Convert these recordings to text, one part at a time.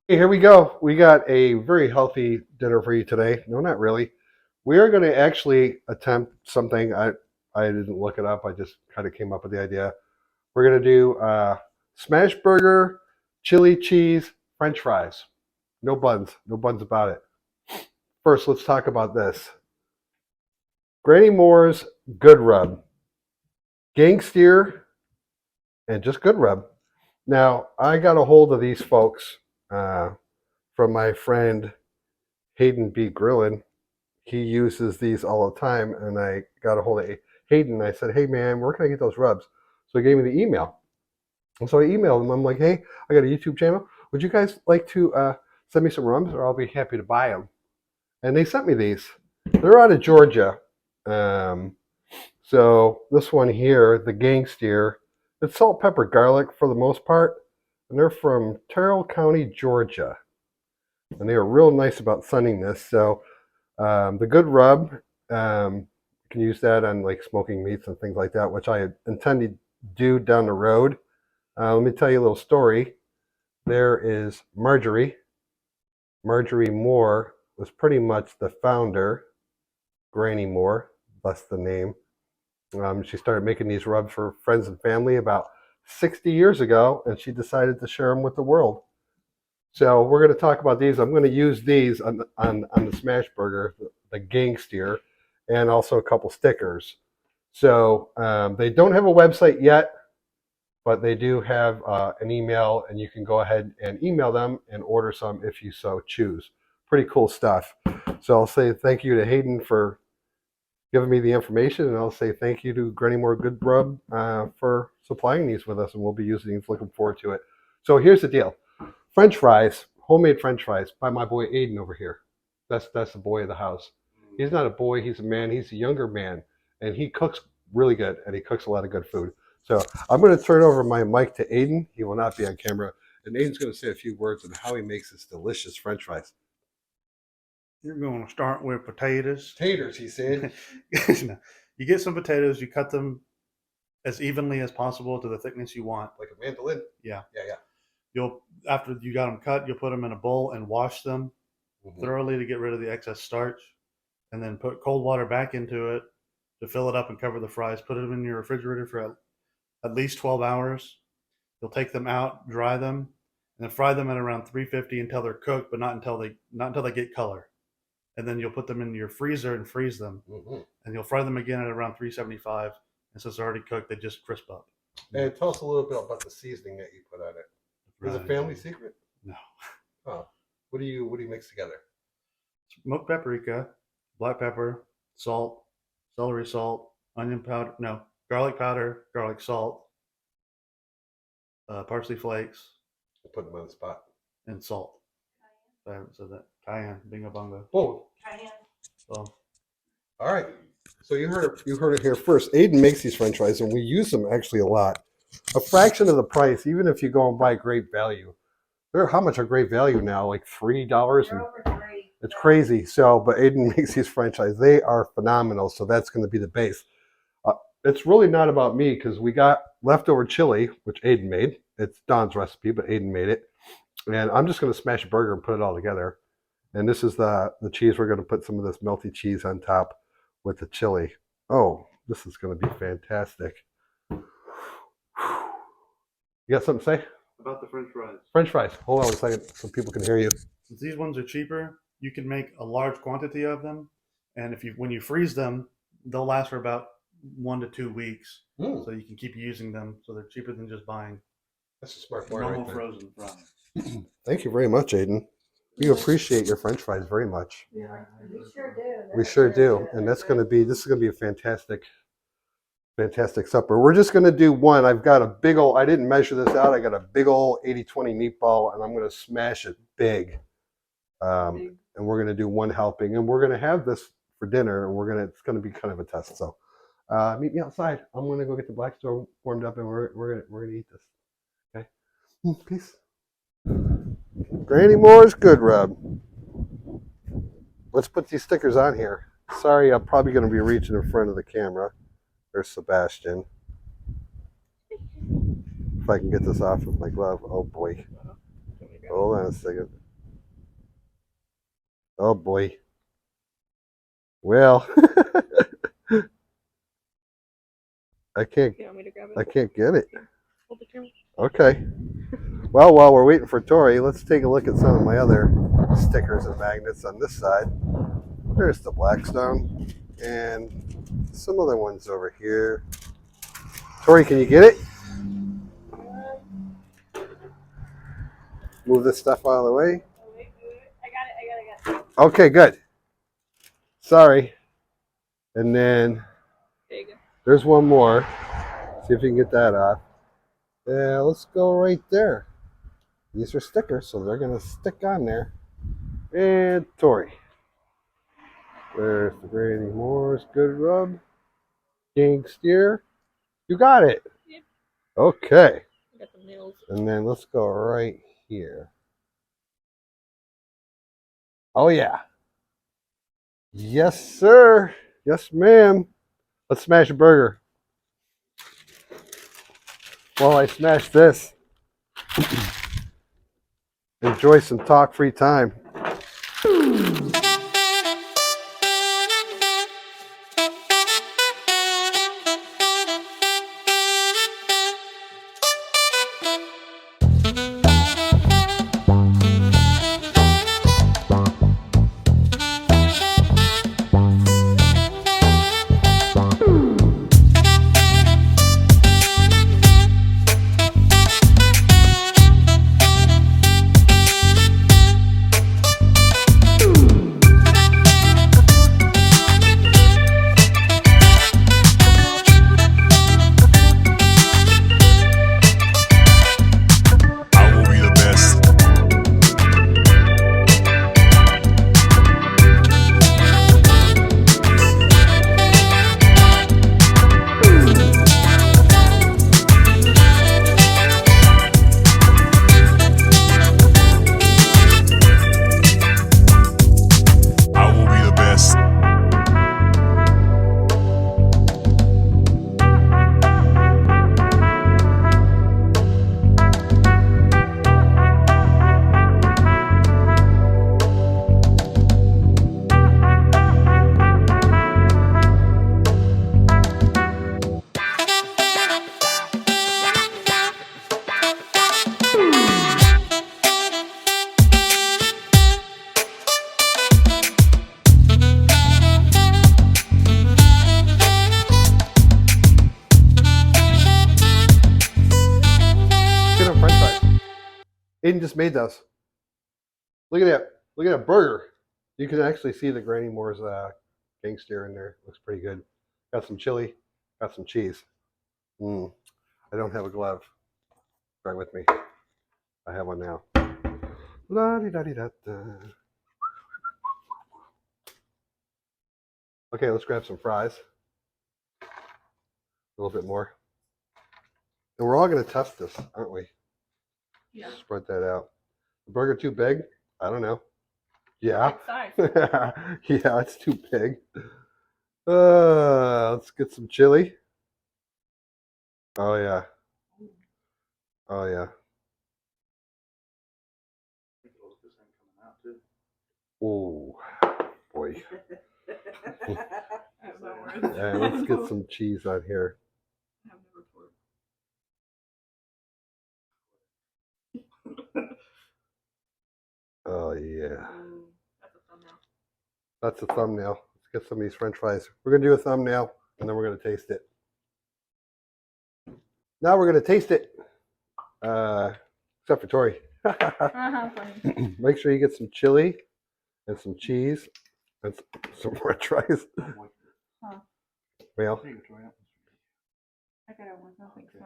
Hey, here we go. We got a very healthy dinner for you today. No, not really. We are going to actually attempt something. I didn't look it up. I just kind of came up with the idea. We're going to do smash burger, chili cheese, French fries. No buns. No buns about it. First, let's talk about this. Granny Moore's Good Rub, Gangster, and just Good Rub. Now, I got a hold of these folks uh, from my friend Hayden B. Grillin. He uses these all the time, and I got a hold of Hayden. And I said, "Hey, man, where can I get those rubs?" So he gave me the email, and so I emailed him. I'm like, "Hey, I got a YouTube channel. Would you guys like to send me some rubs, or I'll be happy to buy them?" And they sent me these. They're out of Georgia. Um, so this one here, the Gangster, it's salt, pepper, garlic for the most part, and they're from Terrell County, Georgia, and they are real nice about sending this. So the Good Rub, you can use that on like smoking meats and things like that, which I intend to do down the road. Let me tell you a little story. There is Marjorie. Marjorie Moore was pretty much the founder. Granny Moore, that's the name. She started making these rubs for friends and family about 60 years ago, and she decided to share them with the world. So we're going to talk about these. I'm going to use these on the smash burger, the Gangster, and also a couple stickers. So they don't have a website yet, but they do have an email, and you can go ahead and email them and order some if you so choose. Pretty cool stuff. So I'll say thank you to Hayden for giving me the information, and I'll say thank you to Granny Moore Goodrub for supplying these with us, and we'll be using these. Looking forward to it. So here's the deal. French fries, homemade French fries by my boy Aiden over here. That's the boy of the house. He's not a boy, he's a man, he's a younger man, and he cooks really good, and he cooks a lot of good food. So I'm going to turn over my mic to Aiden. He will not be on camera, and Aiden's going to say a few words on how he makes his delicious French fries. You're going to start with potatoes. Taters, he said. You get some potatoes, you cut them as evenly as possible to the thickness you want. Like a mandolin? Yeah. Yeah. You'll, after you got them cut, you'll put them in a bowl and wash them thoroughly to get rid of the excess starch, and then put cold water back into it to fill it up and cover the fries. Put them in your refrigerator for at least 12 hours. You'll take them out, dry them, and then fry them at around 350 until they're cooked, but not until they get color. And then you'll put them in your freezer and freeze them, and you'll fry them again at around 375. And since they're already cooked, they just crisp up. And tell us a little bit about the seasoning that you put on it. Is it a family secret? No. Oh, what do you mix together? Smoked paprika, black pepper, salt, celery salt, onion powder, no, garlic powder, garlic salt, parsley flakes, I put them on the spot. and salt. I haven't said that. Cayenne, bingo bongo. Whoa. Cayenne. So, all right. So you heard it here first. Aiden makes these French fries, and we use them actually a lot. A fraction of the price, even if you go and buy Great Value. They're how much are Great Value now? Like $3, and it's crazy. So, but Aiden makes these French fries. They are phenomenal. So that's going to be the base. It's really not about me because we got leftover chili, which Aiden made. It's Don's recipe, but Aiden made it. And I'm just going to smash a burger and put it all together. And this is the cheese. We're going to put some of this melty cheese on top with the chili. Oh, this is going to be fantastic. You got something to say? About the French fries. French fries. Hold on a second so people can hear you. Since these ones are cheaper, you can make a large quantity of them. And when you freeze them, they'll last for about 1 to 2 weeks. So you can keep using them. So they're cheaper than just buying That's a smart boy normal right there. frozen fries. Thank you very much, Aiden. We appreciate your French fries very much. Yeah, we sure do. We sure do. And this is going to be a fantastic supper. We're just going to do one. I've got a big old, I didn't measure this out. I got a big old 80-20 meatball, and I'm going to smash it big. And we're going to do one helping, and we're going to have this for dinner, and it's going to be kind of a test. So meet me outside. I'm going to go get the black stove warmed up, and we're going to eat this. Okay? Peace. Granny Moore's Good Rub. Let's put these stickers on here. Sorry, I'm probably going to be reaching in front of the camera. There's Sebastian. If I can get this off with my glove. Oh boy. Hold on a second. Oh boy. Well, I can't. You want me to grab it? I can't get it. Hold the camera. Okay. Well, while we're waiting for Tori, let's take a look at some of my other stickers and magnets on this side. There's the Blackstone and some other ones over here. Tori, can you get it? Move this stuff out of the way. Oh, wait. I got it. Okay, good. Sorry. And then There you go. there's one more. See if you can get that off. Yeah, let's go right there. These are stickers, so they're going to stick on there. And Tori. There's the Granny Moore's Good Rub. King Steer. You got it. Yep. Okay. I got the nails. And then let's go right here. Oh, yeah. Yes, sir. Yes, ma'am. Let's smash a burger. While I smash this, enjoy some talk-free time. Aiden just made those. Look at that. Look at that burger. You can actually see the Granny Moore's gangster in there. Looks pretty good. Got some chili. Got some cheese. I don't have a glove. Try with me. I have one now. La-di-da-di-da-da. Okay, let's grab some fries. A little bit more. And we're all going to test this, aren't we? Yeah. Spread that out. The burger too big? I don't know. Yeah. Size. Yeah, it's too big. Let's get some chili. Oh yeah. Oh yeah. Oh boy. And let's get some cheese on here. Oh yeah. That's a thumbnail. That's a thumbnail. Let's get some of these French fries. We're gonna do a thumbnail and then we're gonna taste it. Now we're gonna taste it. Except for Tori. Funny. Make sure you get some chili and some cheese and some French fries. Huh. Well, I got it. I think so.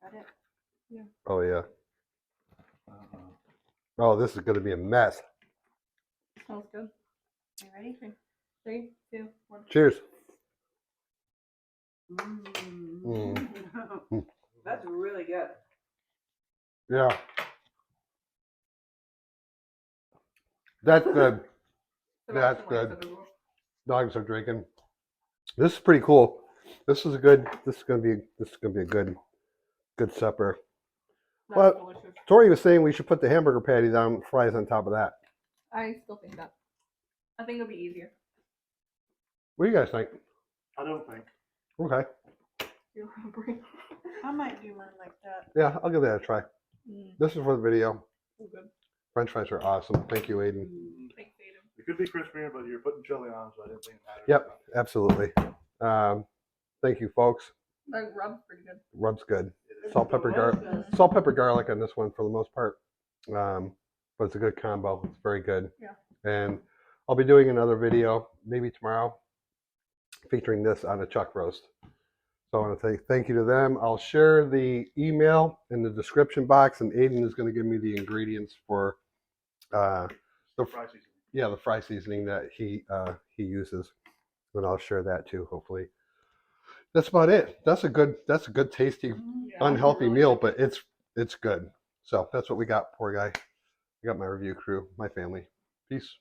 Got it. Yeah. oh yeah. Oh, this is going to be a mess. Smells good. Are you ready? 3, 2, 1. Cheers. That's really good. Yeah. That's good. That's good. Dogs are drinking. This is pretty cool. This is a good. This is gonna be a good supper. That's Well, delicious. Tori was saying we should put the hamburger patties on, fries on top of that. I still think that. I think it'll be easier. What do you guys think? I don't think. Okay. You're hungry. I might do mine like that. Yeah, I'll give that a try. Mm, This is for the video. so good. French fries are awesome. Thank you, Aiden. Thanks, Aiden. It could be crispier, but you're putting chili on, so I didn't think it mattered. Yep, absolutely. Thank you, folks. That rub's pretty good. Rub's good. It is. Salt, pepper, salt, pepper, garlic on this one for the most part. But it's a good combo. It's very good. Yeah. And I'll be doing another video maybe tomorrow featuring this on a chuck roast. So I want to say thank you to them. I'll share the email in the description box, and Aiden is going to give me the ingredients for the Fry seasoning. yeah, the fry seasoning that he uses, and I'll share that too. Hopefully, that's about it. That's a good tasty, Yeah. unhealthy Really meal, good. but it's good. So that's what we got, poor guy. I got my review crew, my family. Peace.